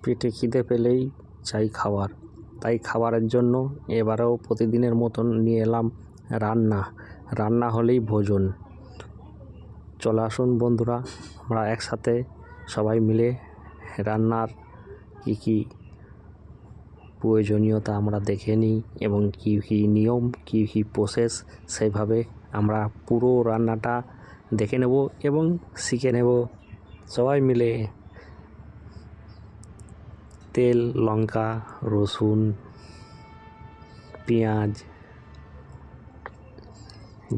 পেটে খিদে পেলেই চাই খাবার, তাই খাবারের জন্য এবারেও প্রতিদিনের মতন নিয়ে এলাম রান্না হলেই ভোজন। চলে আসুন বন্ধুরা, আমরা একসাথে সবাই মিলে রান্নার কী প্রয়োজনীয়তা আমরা দেখে নিই এবং কী নিয়ম কী প্রসেস, সেইভাবে আমরা পুরো রান্নাটা দেখে নেব এবং শিখে নেব সবাই মিলে। তেল, লঙ্কা, রসুন, পেঁয়াজ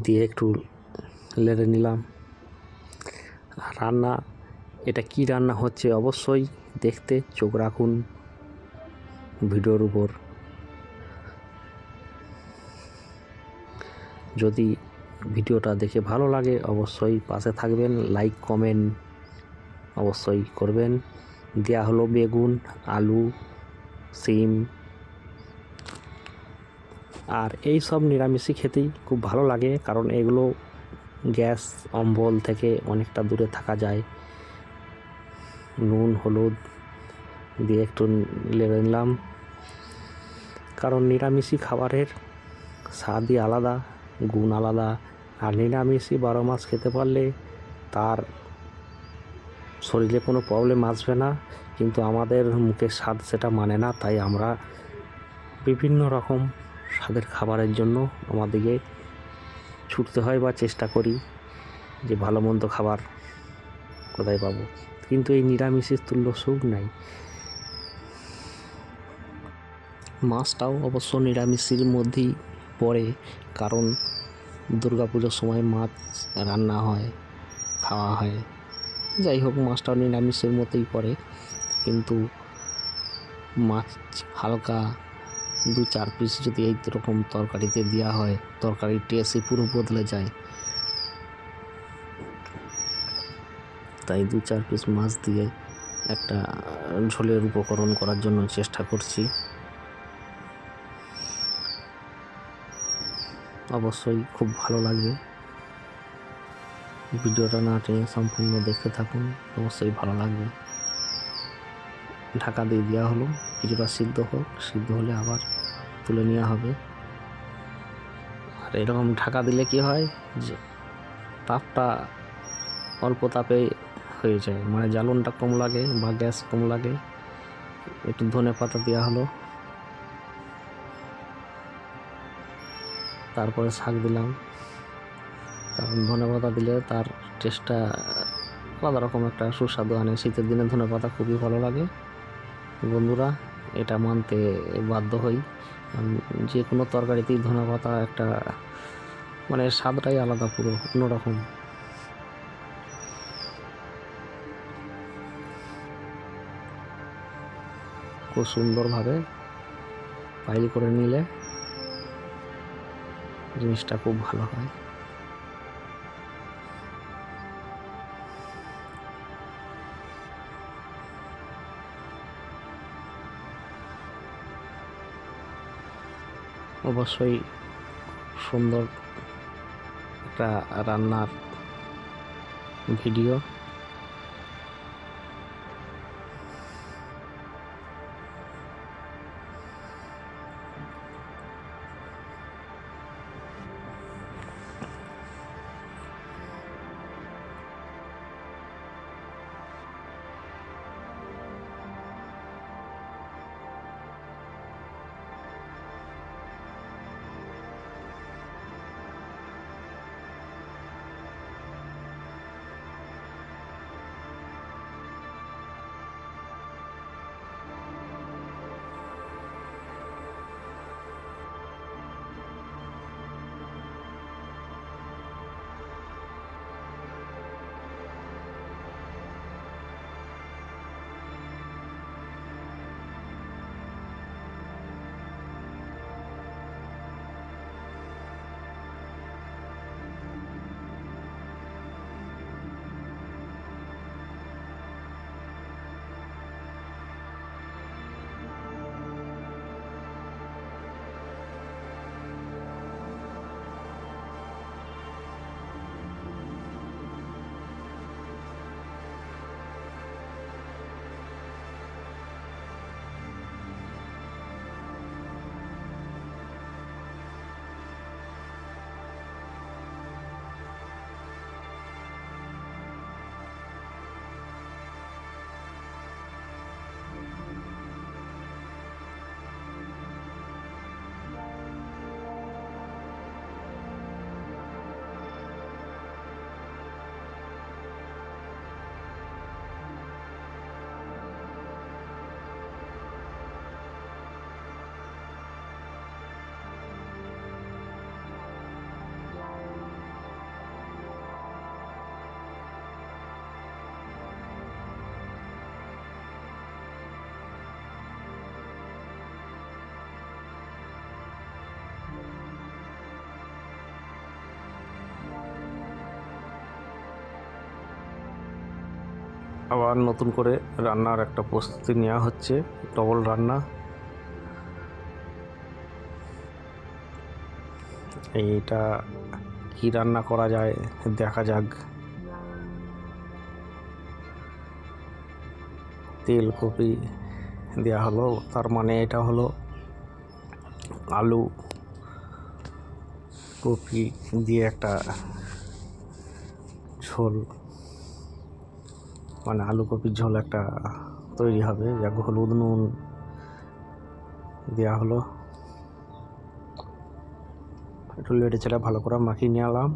দিয়ে একটু নেড়ে নিলাম। এটা কি রান্না হচ্ছে অবশ্যই দেখতে চোখ রাখুন ভিডিওর উপর। যদি ভিডিওটা দেখে ভালো লাগে অবশ্যই পাশে থাকবেন, লাইক কমেন্ট অবশ্যই করবেন। দেয়া হলো বেগুন, আলু, সিম, আর এই সব নিরামিষই খেতেই খুব ভালো লাগে, কারণ এগুলো গ্যাস অম্বল থেকে অনেকটা দূরে থাকা যায়। নুন হলুদ দিয়ে একটু নেড়ে নিলাম, কারণ নিরামিষি খাবারের স্বাদই আলাদা, গুণ আলাদা। আর নিরামিষি 12 মাস খেতে পারলে তার শরীরে কোনো প্রবলেম আসবে না, কিন্তু আমাদের মুখের স্বাদ সেটা মানে না। তাই আমরা বিভিন্ন রকম স্বাদের খাবারের জন্য আমাদেরকে ছুটতে হয় বা চেষ্টা করি যে ভালো মন্দ খাবার কোথায় পাবো, কিন্তু এই নিরামিষের তুল্য সুখ নাই। মাছটাও অবশ্য নিরামিষের মধ্যেই পড়ে, কারণ দুর্গাপুজোর সময় মাছ রান্না হয়, খাওয়া হয়। যাই হোক, মাছটাও নিরামিষের মধ্যেই পড়ে, কিন্তু মাছ হালকা 2-4 পিস যদি এইরকম তরকারিতে দেওয়া হয়, তরকারির টেস্টই পুরো বদলে যায়। তাই 2-4 পিস মাছ দিয়ে একটা ঝোলের উপকরণ করার জন্য চেষ্টা করছি। অবশ্যই খুব ভালো লাগবে, ভিডিওটা না টেনে সম্পূর্ণ দেখতে থাকুন, অবশ্যই ভালো লাগবে। ঢাকা দিয়ে দেওয়া হলো, কিছুটা সিদ্ধ হোক, সিদ্ধ হলে আবার তুলে নেওয়া হবে। আর এরকম ঢাকা দিলে কি হয় যে তাপটা অল্প তাপে হয়ে যায়, মানে জ্বালনটা কম লাগে বা গ্যাস কম লাগে। একটু ধনে পাতা দেওয়া হলো, তারপরে শাক দিলাম, কারণ ধনে পাতা দিলে তার টেস্টটা আলাদা রকম একটা সুস্বাদু আনে। শীতের দিনে ধনে পাতা খুবই ভালো লাগে বন্ধুরা, এটা মানতে বাধ্য হই। যে কোনো তরকারিতেই ধনে পাতা একটা মানে স্বাদটাই আলাদা, পুরো অন্যরকম। খুব সুন্দরভাবে পাইল করে নিলে জিনিসটা খুব ভালো হয়। অবশ্যই সুন্দর একটা রান্নার ভিডিও। আবার নতুন করে রান্নার একটা প্রস্তুতি নেওয়া হচ্ছে, ডবল রান্না। এইটা কি রান্না করা যায় দেখা যাক। তেল কপি দেওয়া হলো, তার মানে এটা হলো আলু কপি দিয়ে একটা ঝোল, মানে আলু কপির ঝোল একটা তৈরি হবে। যা হলুদ নুন দেওয়া হলো, একটু লেড়ে চেড়ে ভালো করে মাখিয়ে নিয়ে এলাম।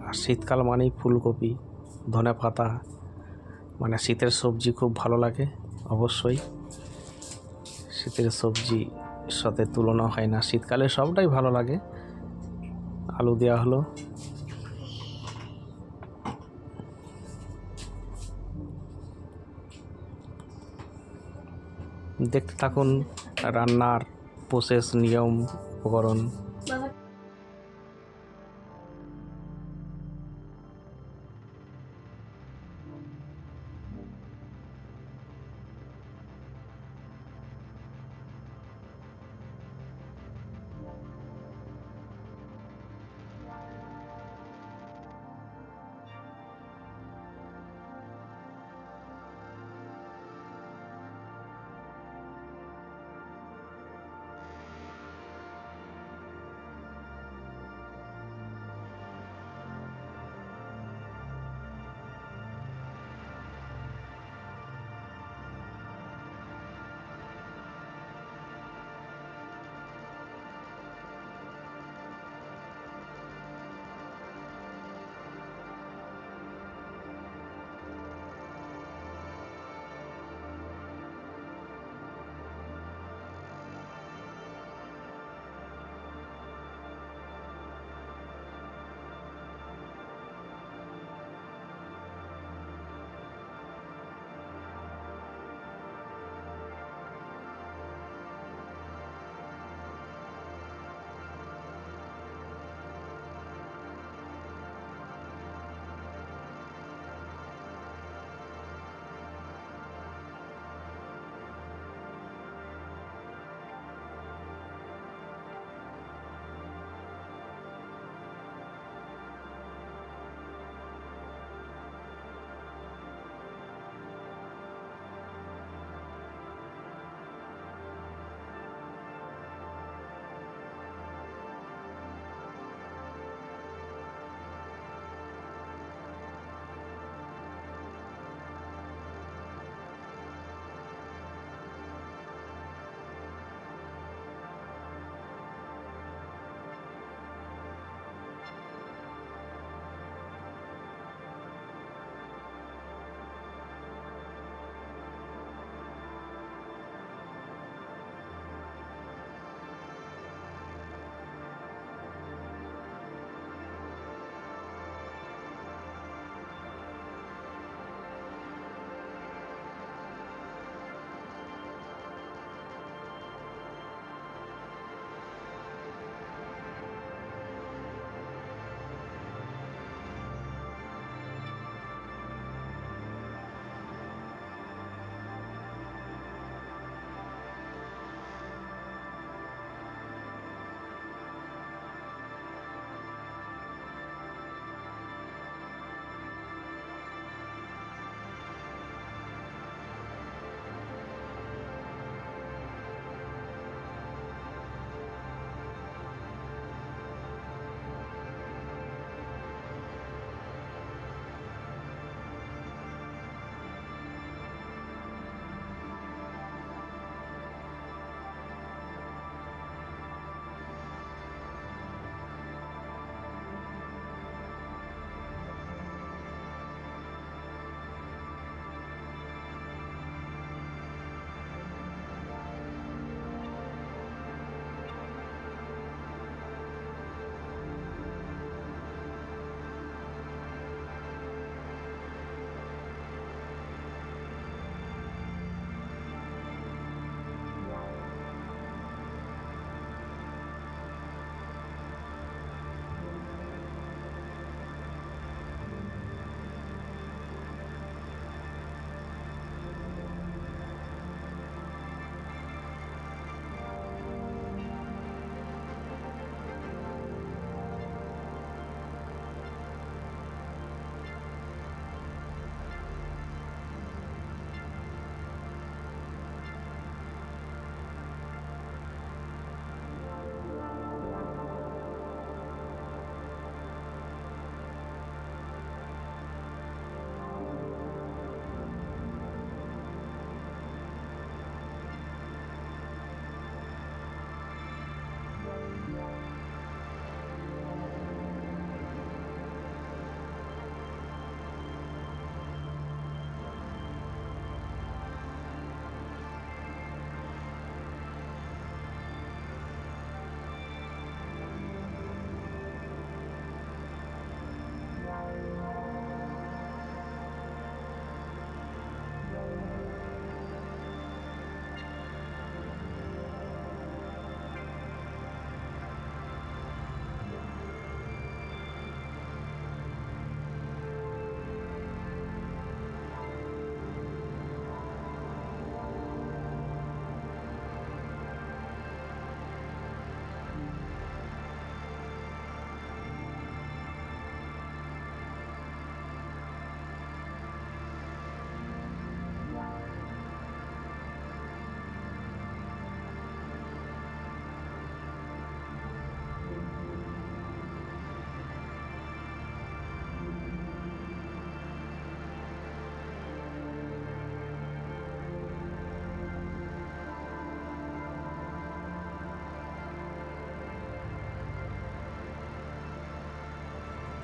আর শীতকাল মানেই ফুলকপি, ধনে পাতা, মানে শীতের সবজি খুব ভালো লাগে। অবশ্যই শীতের সবজির সাথে তুলনা হয় না, শীতকালে সবটাই ভালো লাগে। আলু দেওয়া হলো, দেখতে থাকুন রান্নার প্রসেস, নিয়ম, উপকরণ।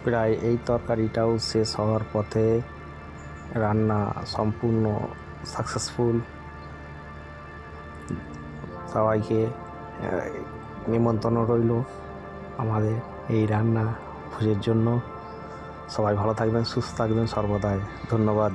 প্রায় এই তরকারিটাও শেষ হওয়ার পথে। রান্না সম্পূর্ণ সাকসেসফুল। সবাইকে নিমন্ত্রণ রইল আমাদের এই রান্না ভোজের জন্য। সবাই ভালো থাকবেন, সুস্থ থাকবেন সর্বদাই। ধন্যবাদ।